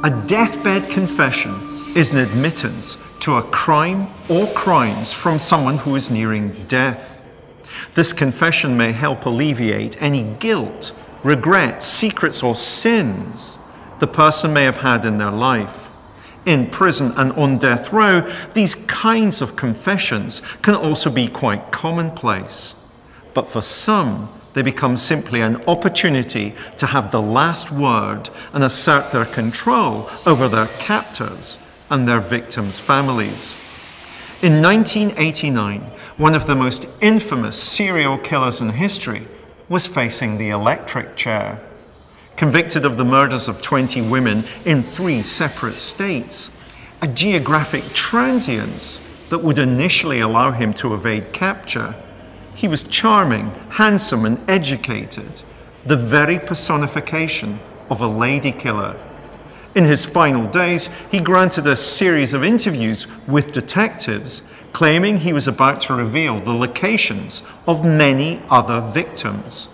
A deathbed confession is an admittance to a crime or crimes from someone who is nearing death. This confession may help alleviate any guilt, regret, secrets, or sins the person may have had in their life. In prison and on death row, these kinds of confessions can also be quite commonplace. But for some, they become simply an opportunity to have the last word and assert their control over their captors and their victims' families. In 1989, one of the most infamous serial killers in history was facing the electric chair. Convicted of the murders of 20 women in 3 separate states, a geographic transience that would initially allow him to evade capture, he was charming, handsome, and educated, the very personification of a lady killer. In his final days, he granted a series of interviews with detectives, claiming he was about to reveal the locations of many other victims.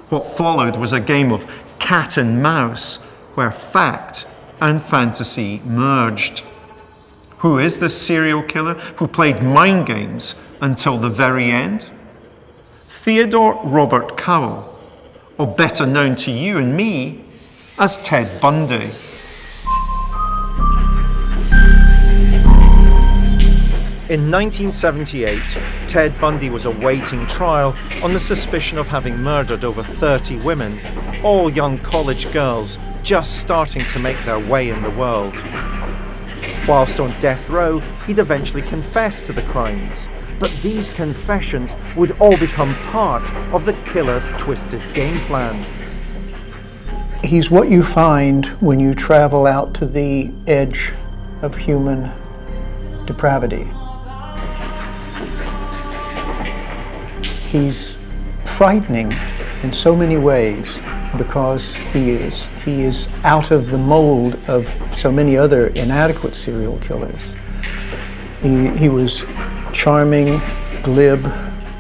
What followed was a game of cat and mouse, where fact and fantasy merged. Who is this serial killer who played mind games until the very end? Theodore Robert Cowell, or better known to you and me as Ted Bundy. In 1978, Ted Bundy was awaiting trial on the suspicion of having murdered over 30 women, all young college girls just starting to make their way in the world. Whilst on death row, he'd eventually confessed to the crimes, but these confessions would all become part of the killer's twisted game plan. He's what you find when you travel out to the edge of human depravity. He's frightening in so many ways because he is out of the mold of so many other inadequate serial killers. He was charming, glib,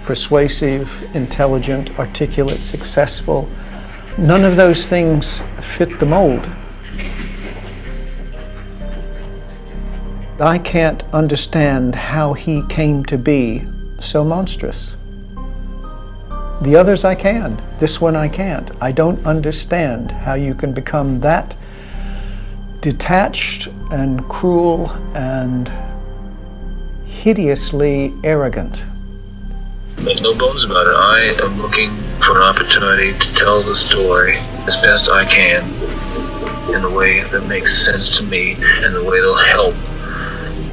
persuasive, intelligent, articulate, successful. None of those things fit the mold. I can't understand how he came to be so monstrous. The others I can. This one I can't. I don't understand how you can become that detached and cruel and hideously arrogant. Make no bones about it. I am looking for an opportunity to tell the story as best I can in a way that makes sense to me and the way that'll help.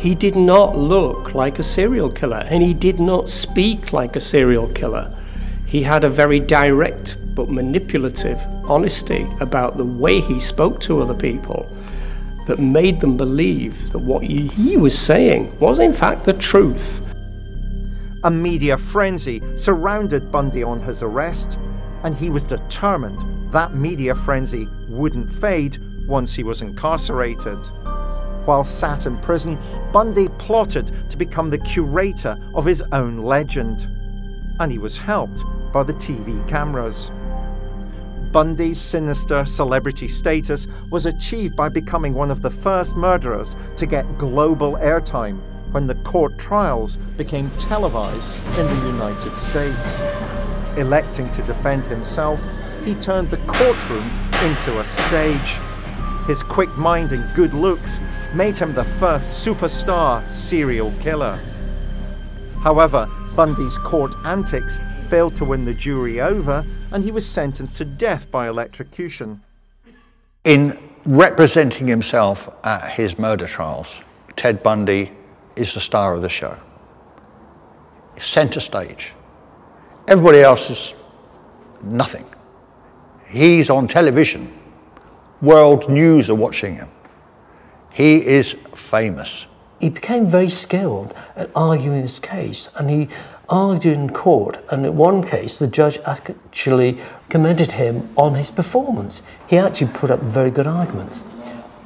He did not look like a serial killer, and he did not speak like a serial killer. He had a very direct but manipulative honesty about the way he spoke to other people that made them believe that what he was saying was in fact the truth. A media frenzy surrounded Bundy on his arrest, and he was determined that media frenzy wouldn't fade once he was incarcerated. While sat in prison, Bundy plotted to become the curator of his own legend, and he was helped by the TV cameras. Bundy's sinister celebrity status was achieved by becoming one of the first murderers to get global airtime when the court trials became televised in the United States. Electing to defend himself, he turned the courtroom into a stage. His quick mind and good looks made him the first superstar serial killer. However, Bundy's court antics failed to win the jury over, and he was sentenced to death by electrocution. In representing himself at his murder trials, Ted Bundy is the star of the show. Center stage. Everybody else is nothing. He's on television. World news are watching him. He is famous. He became very skilled at arguing his case, and he argued in court, and in one case the judge actually commended him on his performance. He actually put up very good arguments,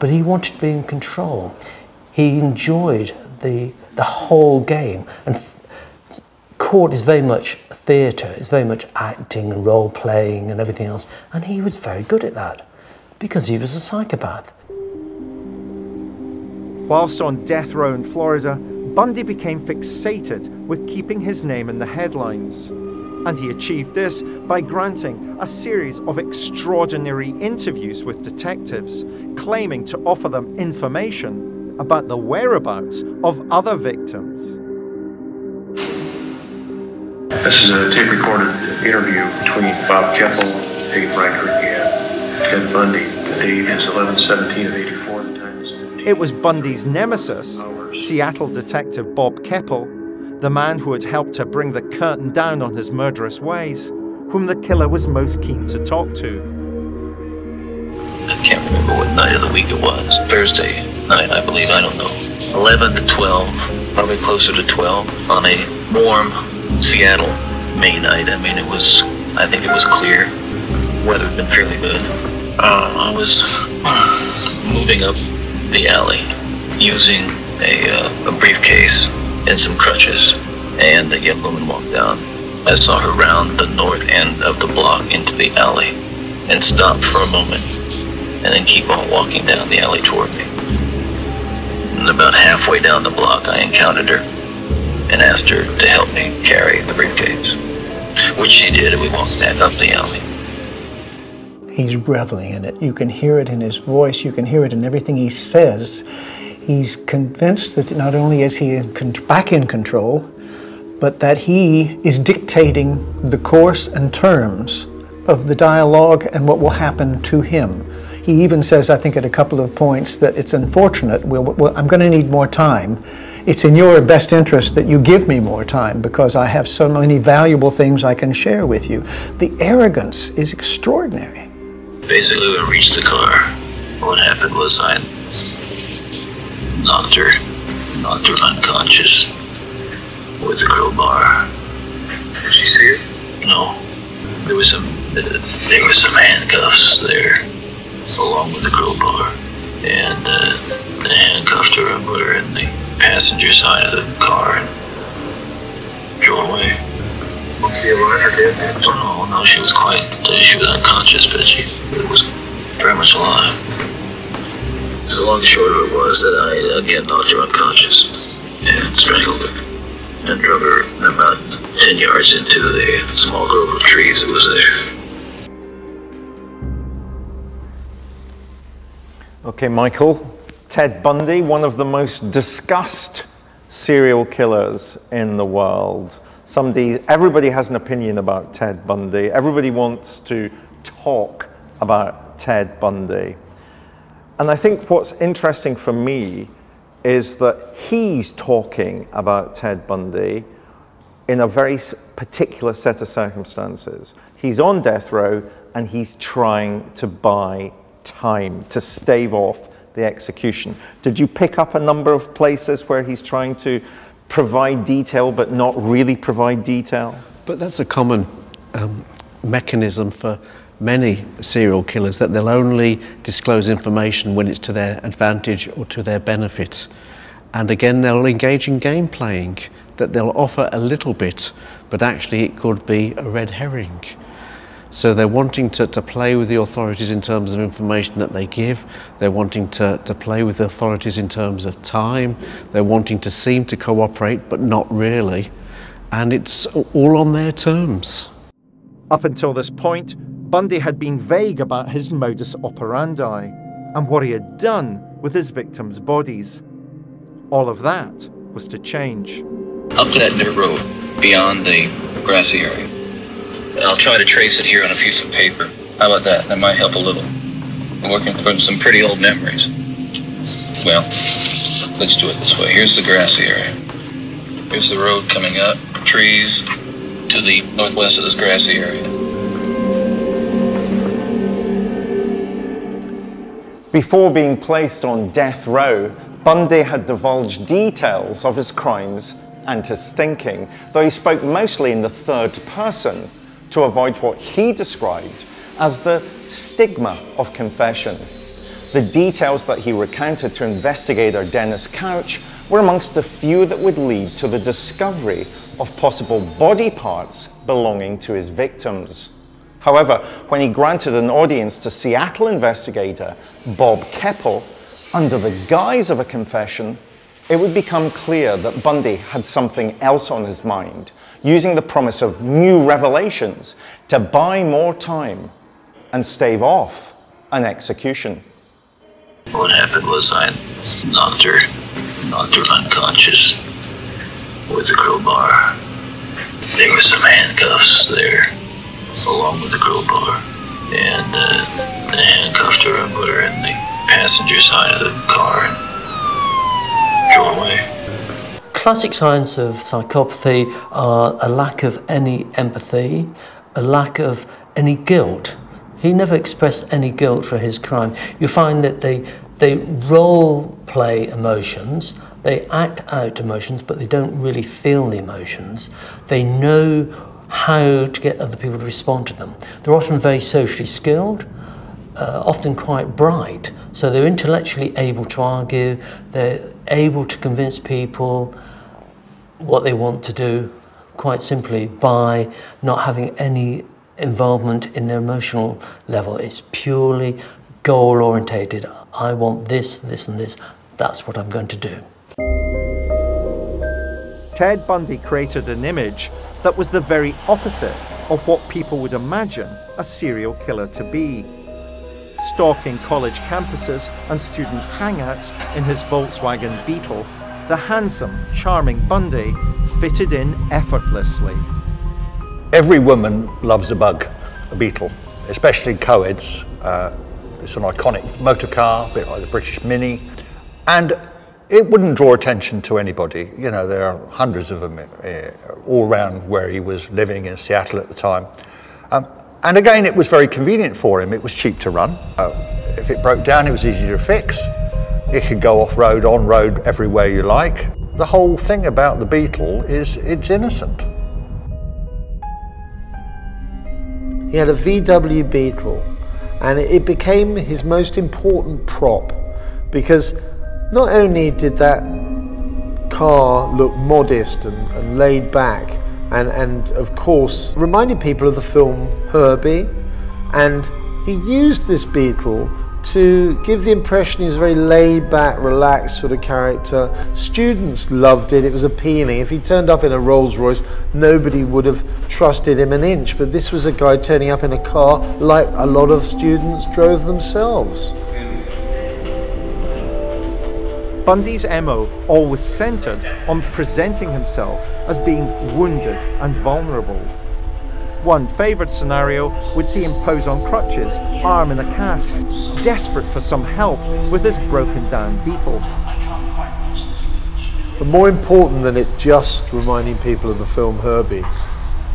but he wanted to be in control. He enjoyed the whole game, and court is very much theatre, it's very much acting and role-playing and everything else, and he was very good at that because he was a psychopath. Whilst on death row in Florida, Bundy became fixated with keeping his name in the headlines. And he achieved this by granting a series of extraordinary interviews with detectives, claiming to offer them information about the whereabouts of other victims. This is a tape-recorded interview between Bob Keppel, Dave Reichert, and Ted Bundy. The date is 11/17 of '84. The time is 15. It was Bundy's nemesis, Seattle detective Bob Keppel, the man who had helped to bring the curtain down on his murderous ways, whom the killer was most keen to talk to. I can't remember what night of the week it was. Thursday night, I believe, I don't know. 11 to 12, probably closer to 12, on a warm Seattle May night. I mean, I think it was clear. Weather had been fairly good. I was moving up the alley using a briefcase and some crutches, and a young woman walked down. I saw her round the north end of the block into the alley and stop for a moment and then keep on walking down the alley toward me. And about halfway down the block, I encountered her and asked her to help me carry the briefcase, which she did, and we walked back up the alley. He's reveling in it. You can hear it in his voice. You can hear it in everything he says. He's convinced that not only is he back in control, but that he is dictating the course and terms of the dialogue and what will happen to him. He even says, I think at a couple of points, that it's unfortunate, I'm going to need more time. It's in your best interest that you give me more time because I have so many valuable things I can share with you. The arrogance is extraordinary. Basically, when we reached the car, what happened was I knocked her unconscious with a crowbar. Did she see it? No, there were some handcuffs there, along with the crowbar, and they handcuffed her and put her in the passenger side of the car and drove away. Was she alive or dead? Oh no, she was unconscious, but she was very much alive. So the long and short of it was that I again knocked her unconscious and strangled her and drove her about 10 yards into the small grove of trees that was there. Okay, Michael, Ted Bundy, one of the most discussed serial killers in the world. Everybody has an opinion about Ted Bundy. Everybody wants to talk about Ted Bundy. And I think what's interesting for me is that he's talking about Ted Bundy in a very particular set of circumstances. He's on death row and he's trying to buy time to stave off the execution. Did you pick up a number of places where he's trying to provide detail but not really provide detail? But that's a common mechanism for many serial killers, that they'll only disclose information when it's to their advantage or to their benefit. And again, they'll engage in game playing, that they'll offer a little bit, but actually it could be a red herring. So they're wanting to play with the authorities in terms of information that they give. They're wanting to play with the authorities in terms of time. They're wanting to seem to cooperate, but not really. And it's all on their terms. Up until this point, Bundy had been vague about his modus operandi and what he had done with his victims' bodies. All of that was to change. Up to that dirt road, beyond the grassy area. I'll try to trace it here on a piece of paper. How about that? That might help a little. I'm working from some pretty old memories. Well, let's do it this way. Here's the grassy area. Here's the road coming up, trees to the northwest of this grassy area. Before being placed on death row, Bundy had divulged details of his crimes and his thinking, though he spoke mostly in the third person to avoid what he described as the stigma of confession. The details that he recounted to investigator Dennis Couch were amongst the few that would lead to the discovery of possible body parts belonging to his victims. However, when he granted an audience to Seattle investigator Bob Keppel, Under the guise of a confession, it would become clear that Bundy had something else on his mind, using the promise of new revelations to buy more time and stave off an execution. What happened was I knocked her unconscious with a crowbar. There were some handcuffs there, along with the crowbar, and I handcuffed her and put her in the passenger side of the car and drove away. Classic signs of psychopathy are a lack of any empathy, a lack of any guilt. He never expressed any guilt for his crime. You find that they role play emotions, they act out emotions, but they don't really feel the emotions. They know how to get other people to respond to them. They're often very socially skilled, often quite bright, so they're intellectually able to argue, they're able to convince people what they want to do, quite simply by not having any involvement in their emotional level. It's purely goal-orientated. I want this, this and this, that's what I'm going to do. Ted Bundy created an image that was the very opposite of what people would imagine a serial killer to be. Stalking college campuses and student hangouts in his Volkswagen Beetle, the handsome, charming Bundy fitted in effortlessly. Every woman loves a bug, a Beetle, especially co-eds. It's an iconic motor car, a bit like the British Mini, and it wouldn't draw attention to anybody. You know, there are hundreds of them all around where he was living in Seattle at the time. And again, it was very convenient for him. It was cheap to run. If it broke down, it was easy to fix. It could go off-road, on-road, everywhere you like. The whole thing about the Beetle is it's innocent. He had a VW Beetle, and it became his most important prop, because not only did that car look modest and laid back, and of course reminded people of the film Herbie, and he used this Beetle to give the impression he was a very laid back, relaxed sort of character. Students loved it, it was appealing. If he turned up in a Rolls Royce, nobody would have trusted him an inch, but this was a guy turning up in a car like a lot of students drove themselves. Bundy's MO always centered on presenting himself as being wounded and vulnerable. One favored scenario would see him pose on crutches, arm in a cast, desperate for some help with his broken down Beetle. But more important than it just reminding people of the film Herbie,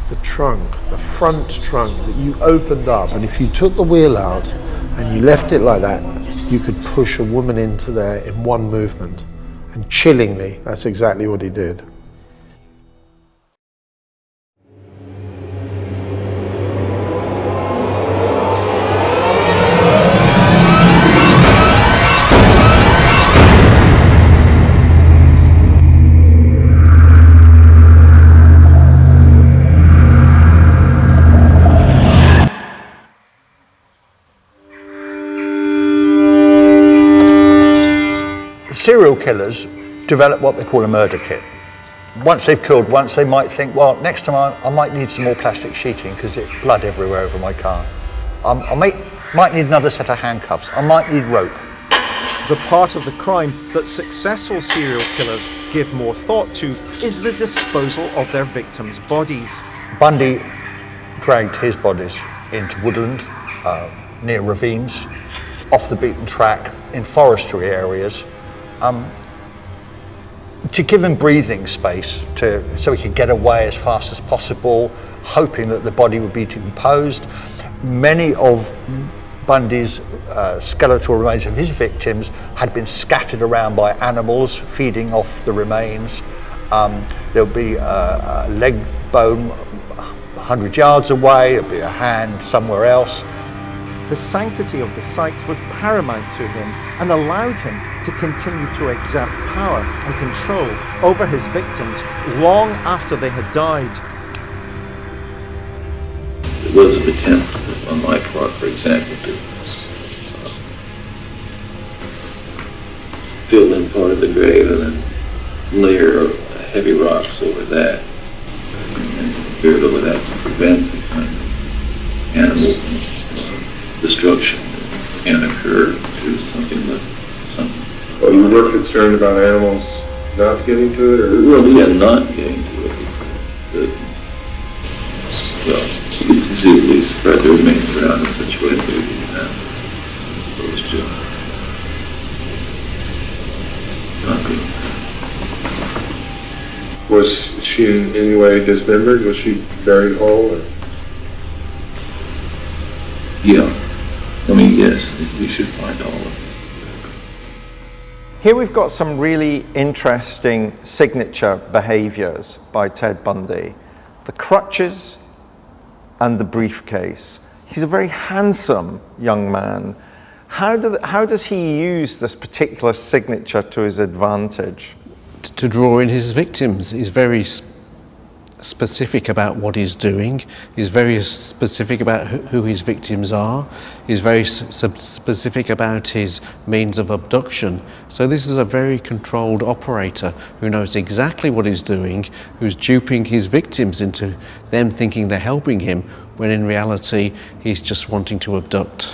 the trunk, the front trunk that you opened up, and if you took the wheel out and you left it like that, you could push a woman into there in one movement. And chillingly, that's exactly what he did. Serial killers develop what they call a murder kit. Once they've killed once, they might think, well, next time I might need some more plastic sheeting because there's blood everywhere over my car. I might need another set of handcuffs. I might need rope. The part of the crime that successful serial killers give more thought to is the disposal of their victims' bodies. Bundy dragged his bodies into woodland, near ravines, off the beaten track, in forestry areas, to give him breathing space so he could get away as fast as possible, hoping that the body would be decomposed. Many of Bundy's skeletal remains of his victims had been scattered around by animals feeding off the remains. There would be a leg bone 100 yards away, there would be a hand somewhere else. The sanctity of the sites was paramount to him and allowed him to continue to exert power and control over his victims long after they had died. There was an attempt on my part, for example, to fill in part of the grave and then layer of heavy rocks over that. And buried over that to prevent the kind of animal destruction that can occur through something like something. Well, you were concerned about animals not getting to it, or? Well, yeah, not getting to it. Well, you could conceivably spread the remains around in such a way that it would not opposed to not good. Was she in any way dismembered? Was she buried whole? Or? Yeah. I mean, yes, we should find all of it. Here we've got some really interesting signature behaviors by Ted Bundy. The crutches and the briefcase. He's a very handsome young man. How does he use this particular signature to his advantage? To draw in his victims. He's very specific about what he's doing. He's very specific about who his victims are. He's very specific about his means of abduction. So this is a very controlled operator who knows exactly what he's doing, who's duping his victims into them thinking they're helping him, when in reality he's just wanting to abduct.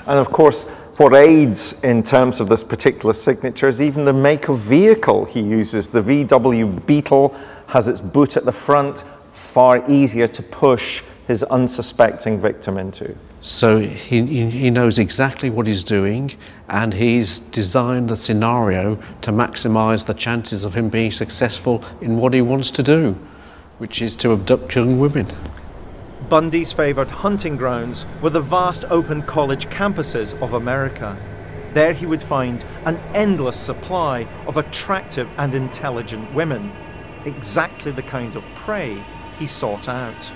And of course, what aids in terms of this particular signature is even the make of vehicle he uses. The VW Beetle has its boot at the front, far easier to push his unsuspecting victim into. So he knows exactly what he's doing, and he's designed the scenario to maximize the chances of him being successful in what he wants to do, which is to abduct young women. Bundy's favored hunting grounds were the vast open college campuses of America. There he would find an endless supply of attractive and intelligent women, exactly the kind of prey he sought out.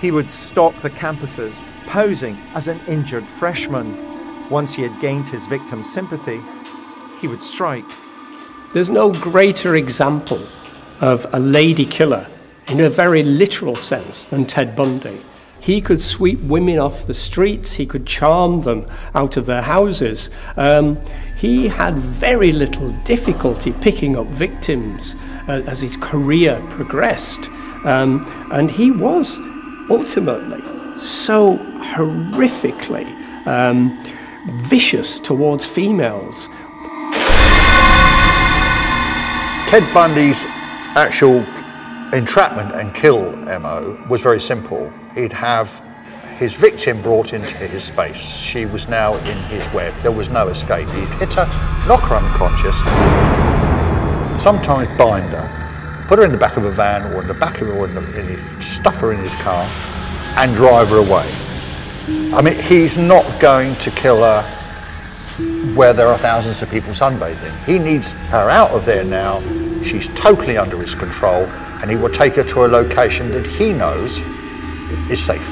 He would stalk the campuses, posing as an injured freshman. Once he had gained his victim's sympathy, he would strike. There's no greater example of a lady killer in a very literal sense than Ted Bundy. He could sweep women off the streets, he could charm them out of their houses. He had very little difficulty picking up victims as his career progressed. And he was ultimately so horrifically vicious towards females. Ted Bundy's actual entrapment and kill MO was very simple. He'd have his victim brought into his space. She was now in his web. There was no escape. He'd hit her, knock her unconscious, sometimes bind her, put her in the back of a van or in the back of stuff her in his car and drive her away. I mean, he's not going to kill her where there are thousands of people sunbathing. He needs her out of there now. She's totally under his control, and he will take her to a location that he knows is safe,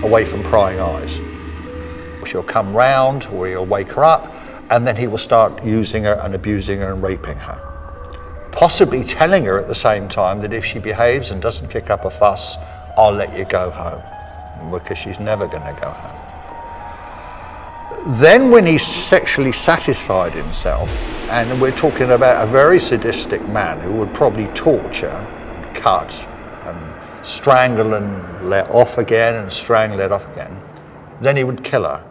away from prying eyes. She'll come round, or he'll wake her up, and then he will start using her and abusing her and raping her. Possibly telling her at the same time that if she behaves and doesn't kick up a fuss, I'll let you go home, because she's never going to go home. Then when he's sexually satisfied himself, and we're talking about a very sadistic man who would probably torture and cut and strangle and let off again and strangle, let off again, then he would kill her.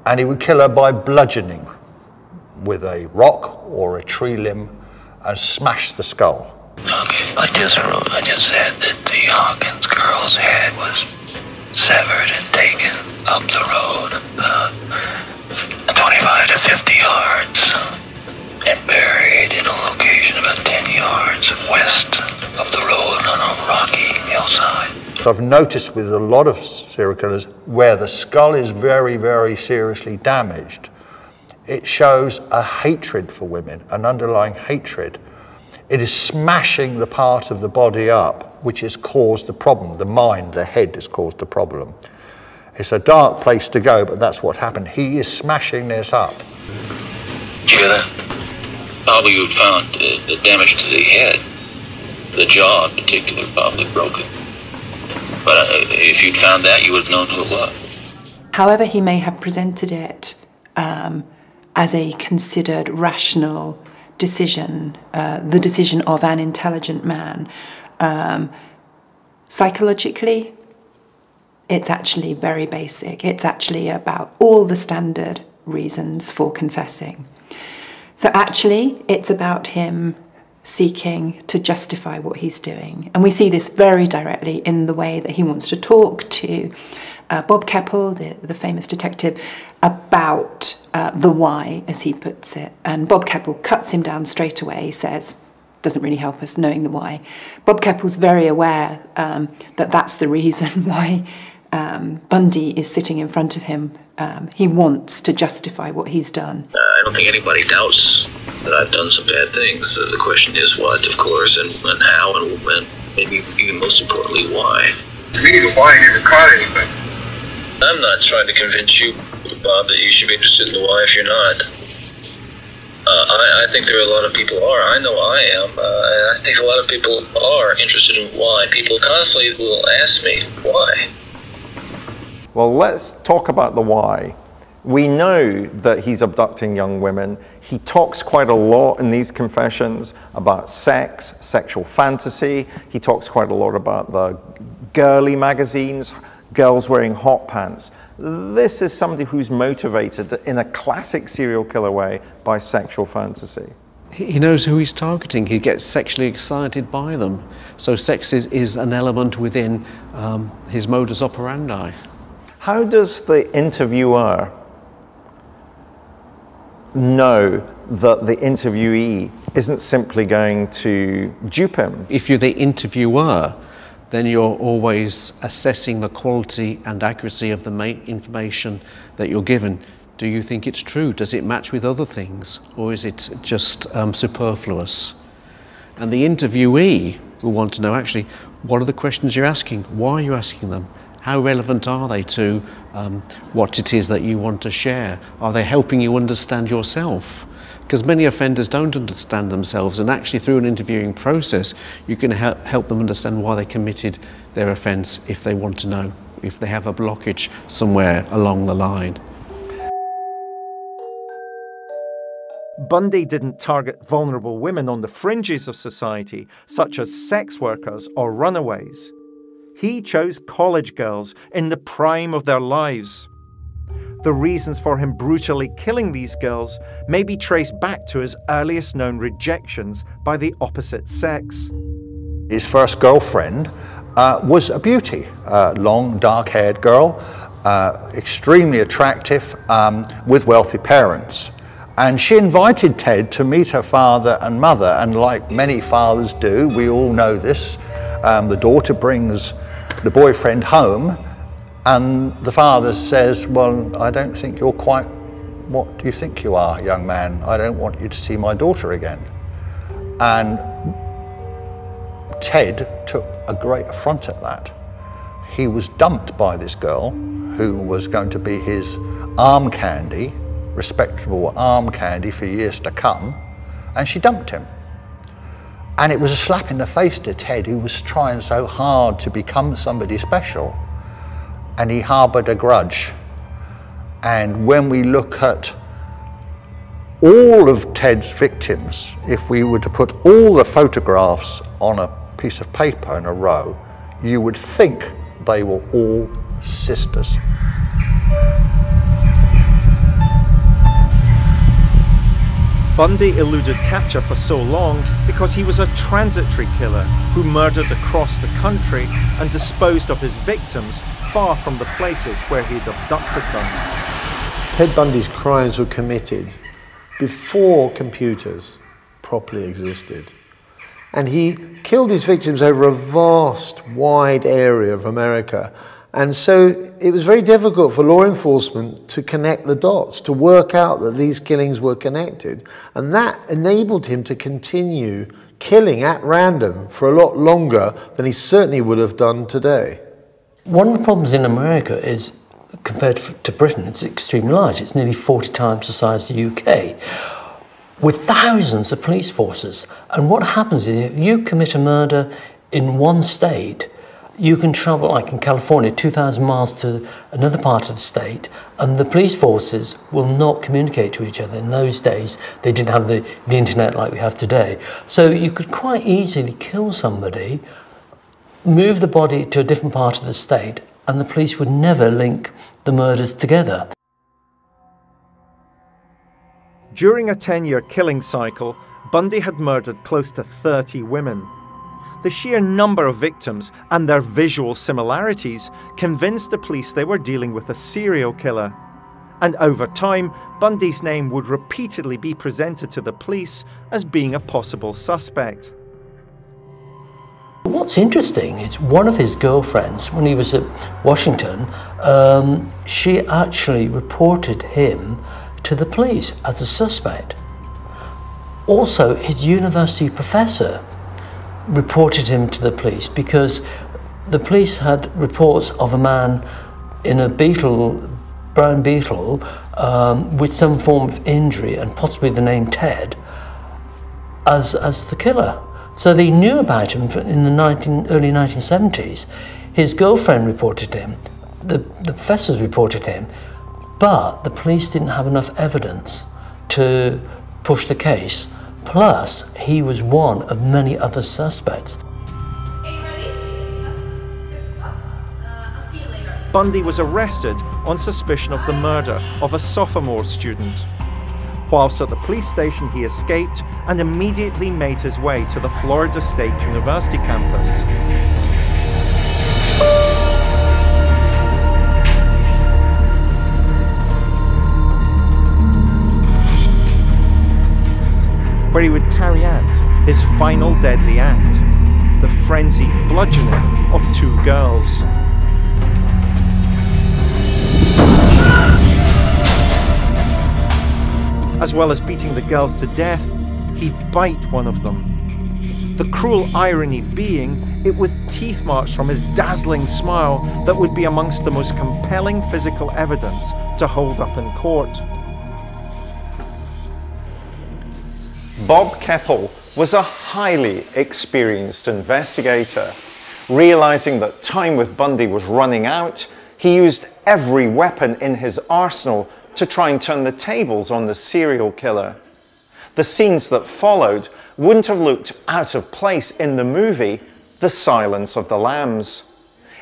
And he would kill her by bludgeoning with a rock or a tree limb and smash the skull. Okay, I just said that the Hawkins girl's head was severed and taken up the road, 25 to 50 yards, and buried in a location about 10 yards west of the road on a rocky hillside. I've noticed with a lot of serial killers where the skull is very, very seriously damaged, it shows a hatred for women, an underlying hatred. It is smashing the part of the body up which has caused the problem. The mind, the head has caused the problem. It's a dark place to go, but that's what happened. He is smashing this up. Yeah, probably you found the damage to the head, the jaw in particular, probably broken. But if you'd found that, you would have known who it was. However he may have presented it, as a considered, rational decision, the decision of an intelligent man. Psychologically, it's actually very basic. It's actually about all the standard reasons for confessing. So actually, it's about him seeking to justify what he's doing. And we see this very directly in the way that he wants to talk to Bob Keppel, the famous detective, about the why, as he puts it. And Bob Keppel cuts him down straight away. He says, doesn't really help us knowing the why. Bob Keppel's very aware that that's the reason why Bundy is sitting in front of him. He wants to justify what he's done. I don't think anybody doubts that I've done some bad things. The question is what, of course, and how, and maybe even most importantly, why. To me, the why never caught anybody. I'm not trying to convince you, Bob, that you should be interested in the why if you're not. I think there are a lot of people are. I know I am. I think a lot of people are interested in why. People constantly will ask me, why? Well, let's talk about the why. We know that he's abducting young women. He talks quite a lot in these confessions about sex, sexual fantasy. He talks quite a lot about the girly magazines, girls wearing hot pants. This is somebody who's motivated in a classic serial killer way by sexual fantasy. He knows who he's targeting. He gets sexually excited by them. So sex is an element within his modus operandi. How does the interviewer know that the interviewee isn't simply going to dupe him? If you're the interviewer, then you're always assessing the quality and accuracy of the information that you're given. Do you think it's true? Does it match with other things? Or is it just superfluous? And the interviewee will want to know, actually, what are the questions you're asking? Why are you asking them? How relevant are they to what it is that you want to share? Are they helping you understand yourself? Because many offenders don't understand themselves, and actually through an interviewing process you can help them understand why they committed their offence if they want to know, if they have a blockage somewhere along the line. Bundy didn't target vulnerable women on the fringes of society, such as sex workers or runaways. He chose college girls in the prime of their lives. The reasons for him brutally killing these girls may be traced back to his earliest known rejections by the opposite sex. His first girlfriend was a beauty, long, dark-haired girl, extremely attractive, with wealthy parents. And she invited Ted to meet her father and mother, and like many fathers do, we all know this, the daughter brings the boyfriend home, and the father says, well, I don't think you're quite what you think you are, young man. I don't want you to see my daughter again. And Ted took a great affront at that. He was dumped by this girl who was going to be his arm candy, respectable arm candy for years to come, and she dumped him. And it was a slap in the face to Ted, who was trying so hard to become somebody special. And he harboured a grudge. And when we look at all of Ted's victims, if we were to put all the photographs on a piece of paper in a row, you would think they were all sisters. Bundy eluded capture for so long because he was a transitory killer who murdered across the country and disposed of his victims far from the places where he'd abducted them. Ted Bundy's crimes were committed before computers properly existed. And he killed his victims over a vast, wide area of America. And so it was very difficult for law enforcement to connect the dots, to work out that these killings were connected. And that enabled him to continue killing at random for a lot longer than he certainly would have done today. One of the problems in America is, compared to Britain, it's extremely large. It's nearly 40 times the size of the UK, with thousands of police forces. And what happens is, if you commit a murder in one state, You can travel, like in California, 2,000 miles to another part of the state, and the police forces will not communicate to each other. In those days, they didn't have the internet like we have today. So you could quite easily kill somebody, move the body to a different part of the state, and the police would never link the murders together. During a 10-year killing cycle, Bundy had murdered close to 30 women. The sheer number of victims and their visual similarities convinced the police they were dealing with a serial killer. And over time, Bundy's name would repeatedly be presented to the police as being a possible suspect. What's interesting is one of his girlfriends, when he was at Washington, she actually reported him to the police as a suspect. Also, his university professor reported him to the police because the police had reports of a man in a brown beetle, with some form of injury and possibly the name Ted as the killer. So they knew about him in the early 1970s. His girlfriend reported him, the professors reported him, but the police didn't have enough evidence to push the case. Plus, he was one of many other suspects. Bundy was arrested on suspicion of the murder of a sophomore student. Whilst at the police station, he escaped and immediately made his way to the Florida State University campus. Where he would carry out his final deadly act, the frenzied bludgeoning of 2 girls. As well as beating the girls to death, he'd bite one of them. The cruel irony being, it was teeth marks from his dazzling smile that would be amongst the most compelling physical evidence to hold up in court. Bob Keppel was a highly experienced investigator. Realizing that time with Bundy was running out, he used every weapon in his arsenal to try and turn the tables on the serial killer. The scenes that followed wouldn't have looked out of place in the movie The Silence of the Lambs.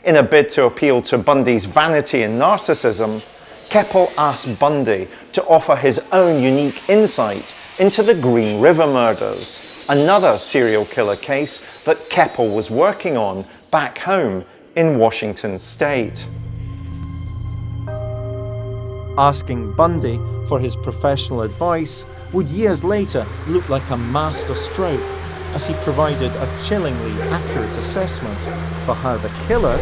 In a bid to appeal to Bundy's vanity and narcissism, Keppel asked Bundy to offer his own unique insight into the Green River murders, another serial killer case that Keppel was working on back home in Washington state. Asking Bundy for his professional advice would years later look like a master stroke, as he provided a chillingly accurate assessment for how the killer,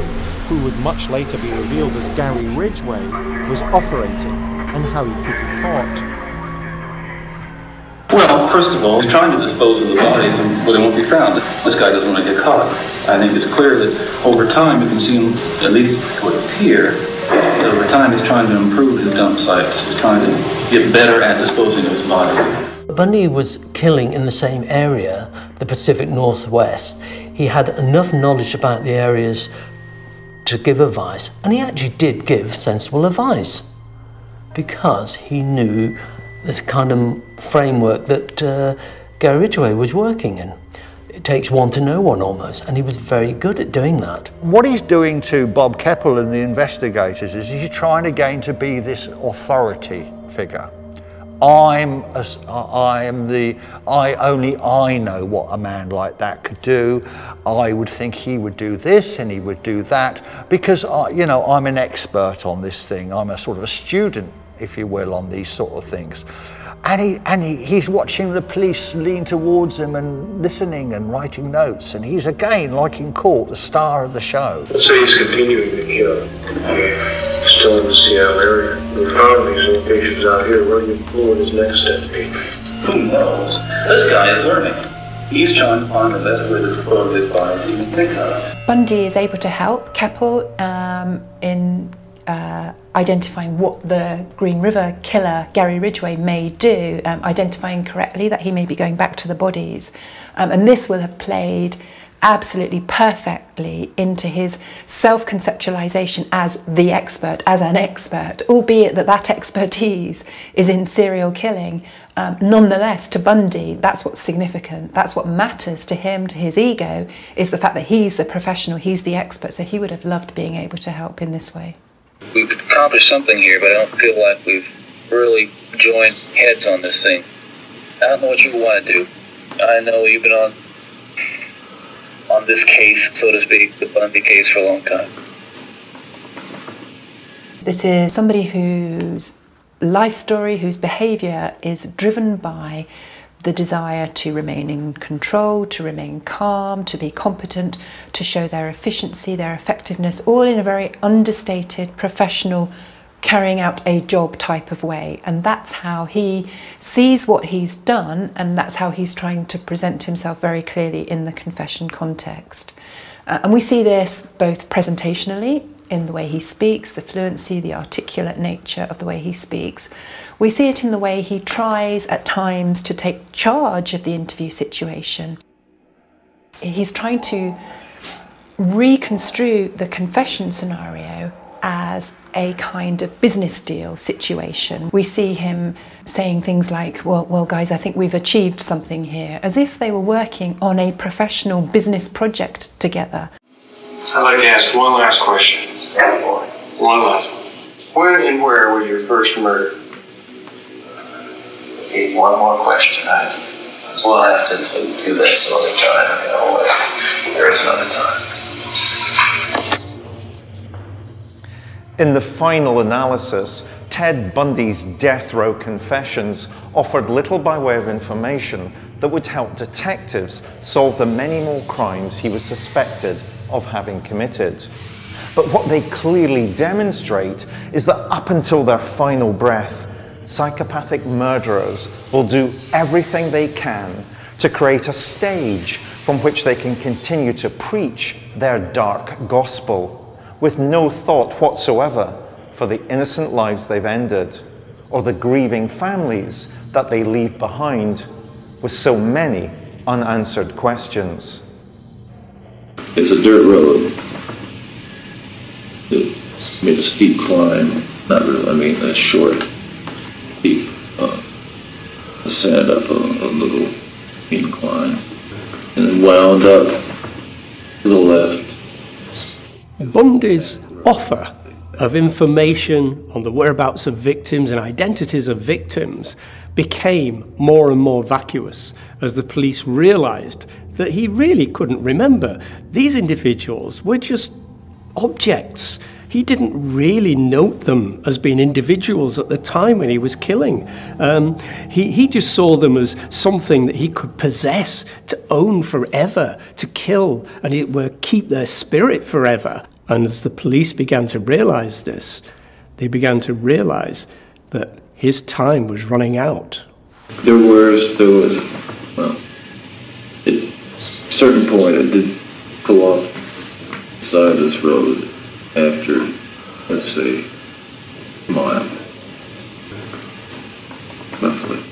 who would much later be revealed as Gary Ridgway, was operating and how he could be caught. Well, first of all, he's trying to dispose of the bodies, but they won't be found. This guy doesn't want to get caught. I think it's clear that over time you can see him, at least it would appear, that over time he's trying to improve his dump sites. He's trying to get better at disposing of his bodies. Bundy was killing in the same area, the Pacific Northwest. He had enough knowledge about the areas to give advice, and he actually did give sensible advice because he knew the kind of framework that Gary Ridgway was working in. It takes one to know one almost, and he was very good at doing that. What he's doing to Bob Keppel and the investigators is he's trying again to be this authority figure. Only I know what a man like that could do. I would think he would do this and he would do that because I'm an expert on this thing. I'm a sort of a student, if you will, on these sort of things. And he's watching the police lean towards him and listening and writing notes. And he's again, like in court, the star of the show. Let's say he's continuing to kill. Still in the Seattle area. We found these locations out here. Where would his next step be? Who knows? This guy is learning. He's trying to find the best way to dispose of his bodies he can think of. Bundy is able to help Keppel in identifying what the Green River killer, Gary Ridgway, may do, identifying correctly that he may be going back to the bodies. And this will have played absolutely perfectly into his self-conceptualization as the expert, as an expert, albeit that expertise is in serial killing. Nonetheless, to Bundy, that's what's significant. That's what matters to him, to his ego, is the fact that he's the professional, he's the expert, so he would have loved being able to help in this way. We've accomplished something here, but I don't feel like we've really joined heads on this thing. I don't know what you want to do. I know you've been on this case, so to speak, the Bundy case, for a long time. This is somebody whose life story, whose behaviour is driven by the desire to remain in control, to remain calm, to be competent, to show their efficiency, their effectiveness, all in a very understated, professional, carrying out a job type of way. And that's how he sees what he's done, and that's how he's trying to present himself very clearly in the confession context. And we see this both presentationally, in the way he speaks, the fluency, the articulate nature of the way he speaks. We see it in the way he tries at times to take charge of the interview situation. He's trying to reconstrue the confession scenario as a kind of business deal situation. We see him saying things like, well guys, I think we've achieved something here, as if they were working on a professional business project together. I'd like to ask one last question. One last one. When and where were you first murdered? Okay, one more question. We'll have to do that some other time. There is another time. In the final analysis, Ted Bundy's death row confessions offered little by way of information that would help detectives solve the many more crimes he was suspected of having committed. But what they clearly demonstrate is that up until their final breath, psychopathic murderers will do everything they can to create a stage from which they can continue to preach their dark gospel, with no thought whatsoever for the innocent lives they've ended, or the grieving families that they leave behind with so many unanswered questions. It's a dirt road. I mean, a steep climb, not really, I mean, a short, steep ascent up a little incline, and then wound up to the left. Bundy's offer of information on the whereabouts of victims and identities of victims became more and more vacuous as the police realised that he really couldn't remember. These individuals were just objects. He didn't really note them as being individuals at the time when he was killing. He just saw them as something that he could possess, to own forever, to kill, and it would keep their spirit forever. And as the police began to realise this, they began to realise that his time was running out. There was, well, at a certain point I did pull off the side of this road after, let's say, a mile, roughly.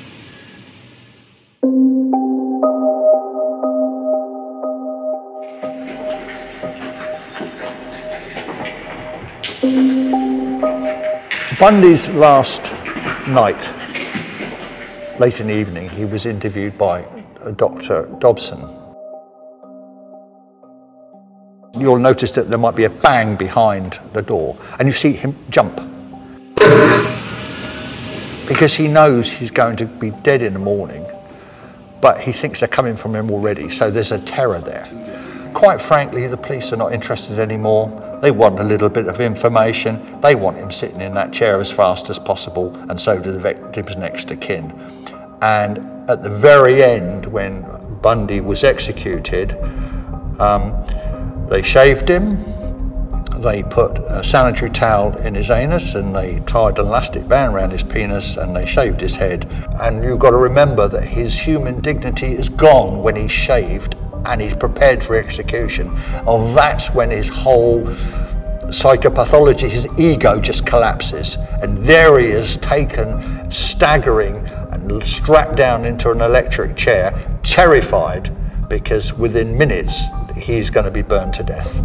Bundy's last night, late in the evening, he was interviewed by Dr. Dobson. You'll notice that there might be a bang behind the door, and you see him jump. Because he knows he's going to be dead in the morning, but he thinks they're coming from him already, so there's a terror there. Quite frankly, the police are not interested anymore. They want a little bit of information. They want him sitting in that chair as fast as possible, and so do the victims next of kin. And at the very end, when Bundy was executed, they shaved him, they put a sanitary towel in his anus, and they tied an elastic band around his penis, and they shaved his head. And you've got to remember that his human dignity is gone when he's shaved and he's prepared for execution. And that's when his whole psychopathology, his ego just collapses. And there he is, taken, staggering, and strapped down into an electric chair, terrified, because within minutes he's going to be burned to death.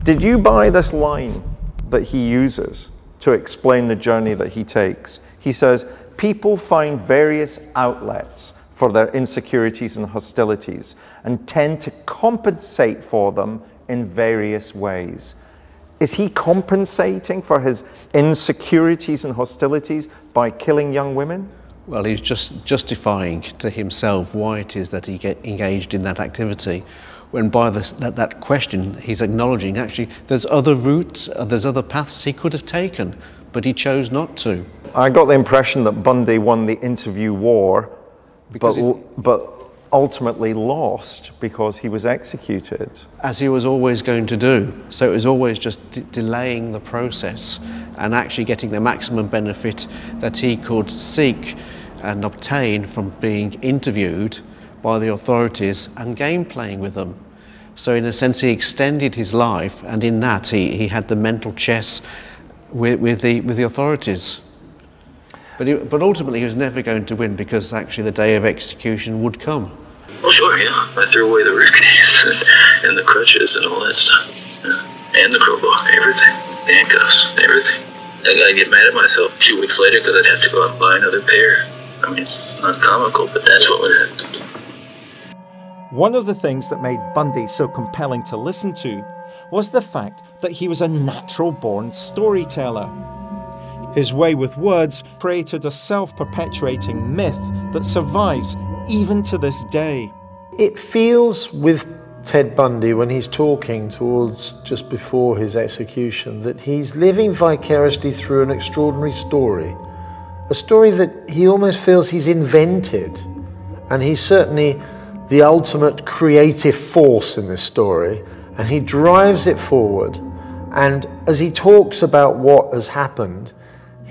Did you buy this line that he uses to explain the journey that he takes? He says, people find various outlets for their insecurities and hostilities and tend to compensate for them in various ways. Is he compensating for his insecurities and hostilities by killing young women? Well, he's just justifying to himself why it is that he get engaged in that activity. When by that question, he's acknowledging actually there's other routes, there's other paths he could have taken, but he chose not to. I got the impression that Bundy won the interview war, but ultimately lost because he was executed. As he was always going to do. So it was always just delaying the process and actually getting the maximum benefit that he could seek and obtain from being interviewed by the authorities and game playing with them. So in a sense he extended his life, and in that he had the mental chess with the authorities. But ultimately he was never going to win, because actually the day of execution would come. Well, sure, yeah. I threw away the briefcase and the crutches and all that stuff. Yeah. And the crowbar, everything. Handcuffs, everything. I'd get mad at myself a few weeks later because I'd have to go out and buy another pair. I mean, it's not comical, but that's what would happen. One of the things that made Bundy so compelling to listen to was the fact that he was a natural-born storyteller. His way with words created a self-perpetuating myth that survives even to this day. It feels with Ted Bundy, when he's talking towards just before his execution, that he's living vicariously through an extraordinary story. A story that he almost feels he's invented. And he's certainly the ultimate creative force in this story, and he drives it forward. And as he talks about what has happened,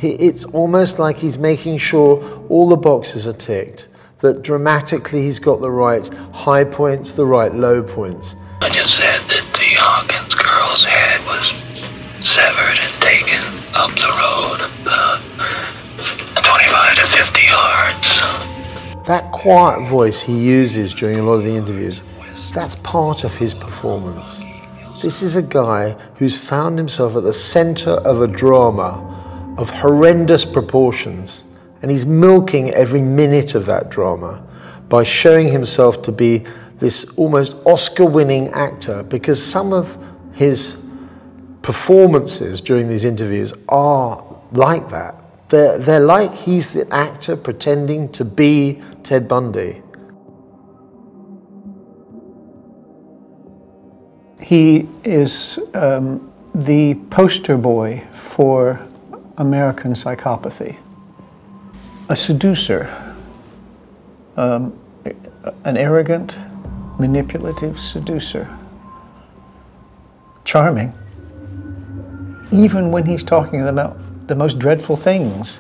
it's almost like he's making sure all the boxes are ticked, that dramatically he's got the right high points, the right low points. I just said that the Hawkins girl's head was severed and taken up the road, 25 to 50 yards. That quiet voice he uses during a lot of the interviews, that's part of his performance. This is a guy who's found himself at the center of a drama of horrendous proportions, and he's milking every minute of that drama by showing himself to be this almost Oscar-winning actor, because some of his performances during these interviews are like that. They're like he's the actor pretending to be Ted Bundy. He is the poster boy for American psychopathy. A seducer, an arrogant, manipulative seducer. Charming. Even when he's talking about the most dreadful things,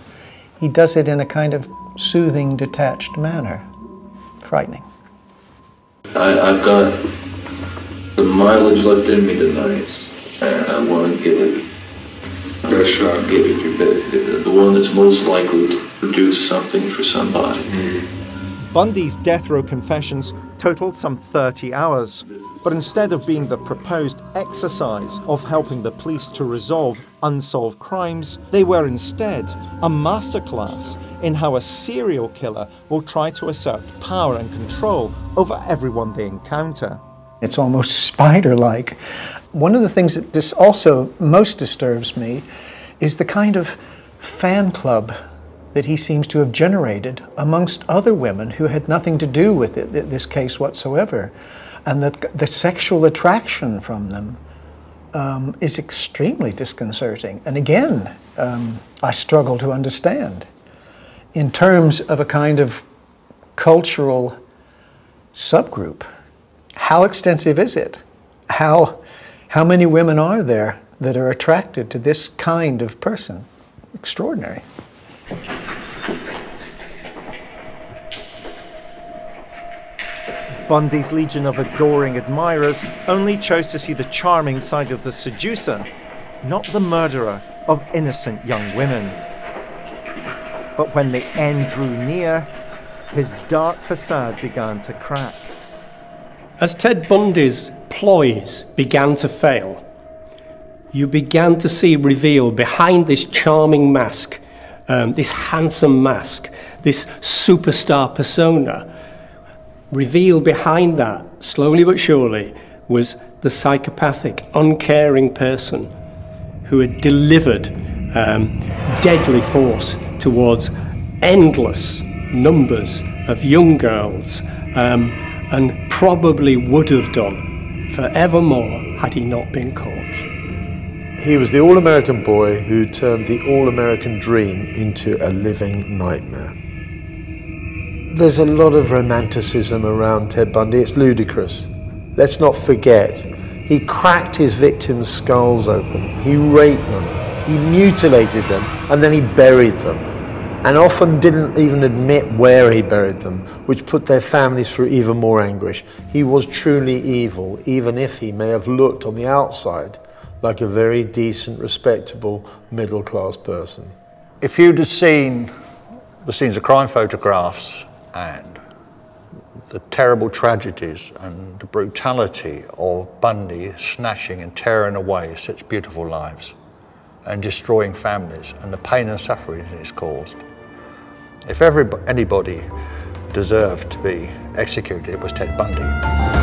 he does it in a kind of soothing, detached manner. Frightening. I've got the mileage left in me tonight, and I want to give it a best shot. Give it your best, the one that's most likely to produce something for somebody. Bundy's death row confessions totaled some 30 hours, but instead of being the proposed exercise of helping the police to resolve unsolved crimes, they were instead a masterclass in how a serial killer will try to assert power and control over everyone they encounter. It's almost spider-like. One of the things that this also most disturbs me is the kind of fan club that he seems to have generated amongst other women who had nothing to do with this case whatsoever. And that the sexual attraction from them is extremely disconcerting. And again, I struggle to understand. In terms of a kind of cultural subgroup, how extensive is it? How many women are there that are attracted to this kind of person? Extraordinary. Bundy's legion of adoring admirers only chose to see the charming side of the seducer, not the murderer of innocent young women. But when the end drew near, his dark facade began to crack. As Ted Bundy's ploys began to fail, you began to see revealed behind this charming mask, this handsome mask, this superstar persona, revealed behind that, slowly but surely, was the psychopathic, uncaring person who had delivered deadly force towards endless numbers of young girls, and probably would have done forevermore had he not been caught. He was the all-American boy who turned the all-American dream into a living nightmare. There's a lot of romanticism around Ted Bundy. It's ludicrous. Let's not forget, he cracked his victims' skulls open, he raped them, he mutilated them, and then he buried them. And often didn't even admit where he buried them, which put their families through even more anguish. He was truly evil, even if he may have looked on the outside like a very decent, respectable, middle-class person. If you'd have seen the scenes of crime photographs and the terrible tragedies and the brutality of Bundy snatching and tearing away such beautiful lives and destroying families and the pain and suffering it's caused, if anybody deserved to be executed, it was Ted Bundy.